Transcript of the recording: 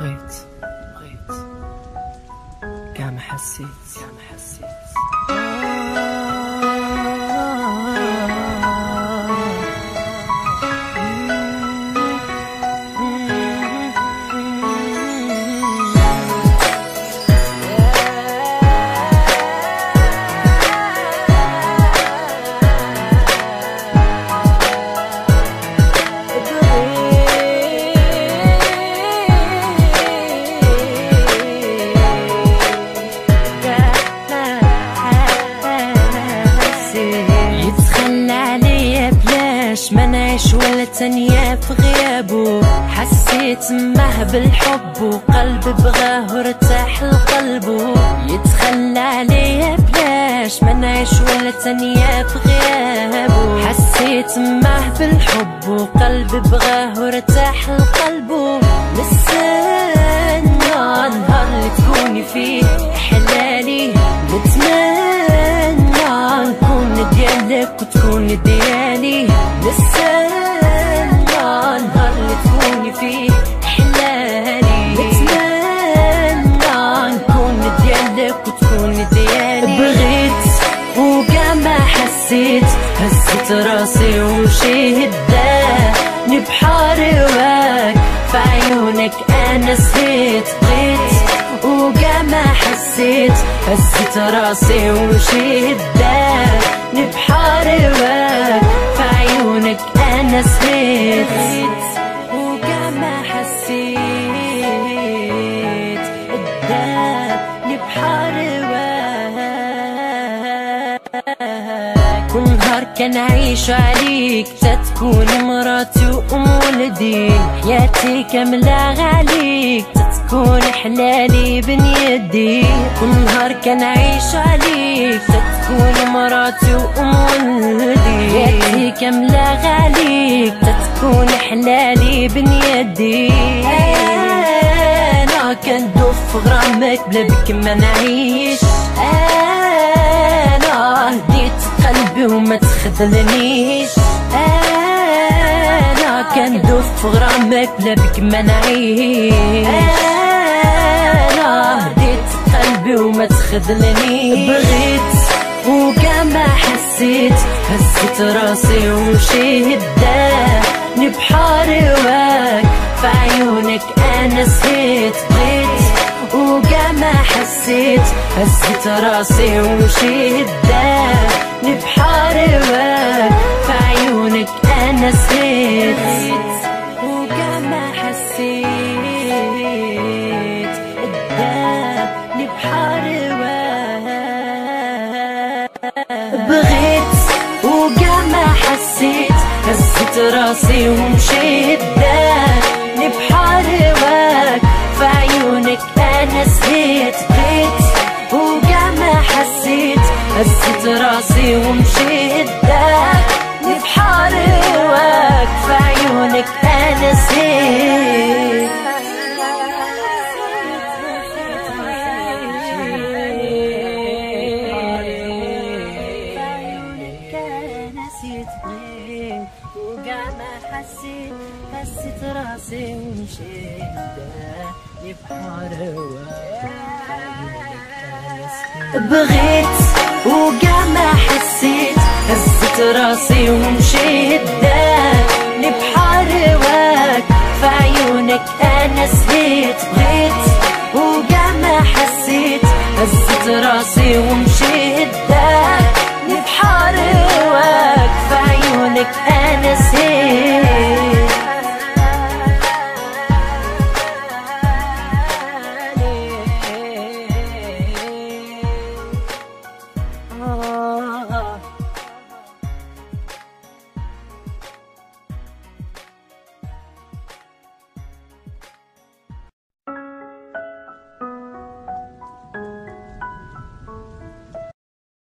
بغيت كاع ما حسيت ما نعيش ولا تانية في غيابه. حسيت معه بالحب وقلبي بغاه وارتاح لقلبه. يتخلى عليا بلاش ما نعيش ولا تانية في غيابه. حسيت معه بالحب وقلبي بغاه وارتاح لقلبه. نستنى النهار اللي تكوني فيه حلالي. نتمنى نكون ديالك وتكوني ديالي. نستنى النهار اللي تكوني فيه حلالي. نتمنى نكون ديالك وتكوني ديالي. بغيت وكاع ما حسيت. هزت راسي ومشيت داني بحار هواك. في عيونك انا سهيت. بغيت وكاع ما حسيت. هزت راسي ومشيت داني بحار هواك. في عيونك انا سهيت وكاع ما حسيت. داني بحار هواك. كل نهار كنعيش عليك تتكون مراتي وام ولدي. حياتي كاملة عليك تتكون حلالي بن يدي. كل نهار كنعيش عليك تتكون مراتي وام ولدي. حياتي كاملة عليك تتكون حلالي بن يدي. انا كندوب في غرامك بلا بك ما نعيش. انا هديت قلبي وما تخذلنيش. انا كندوب في غرامك بلا بك ما نعيش. انا هديت قلبي وما تخذلنيش. بغيت وكاع ما حسيت. هزت راسي ومشيت داني بحار هواك. في عيونك انا سهيت. بغيت وكاع ما حسيت. هزت راسي ومشيت داني بحار هواك. في عيونك انا سهيت وكاع ما حسيت. داني بحار هواك. بغيت وكاع ما حسيت. هزت راسي ومشيت داني بحار هواك. في عيونك انا سهيت. بغيت وكاع ما حسيت. هزت راسي ومشيت داني بحار هواك. في عيونك انا سهيت. وكاع ما حسيت. هزت راسي ومشيت داني بحار هواك. بغيت وكاع ما حسيت. هزت راسي ومشيت داني بحار هواك. في عيونك انا سهيت. بغيت وكاع ما حسيت. هزت راسي ومشيت داني بحار هواك.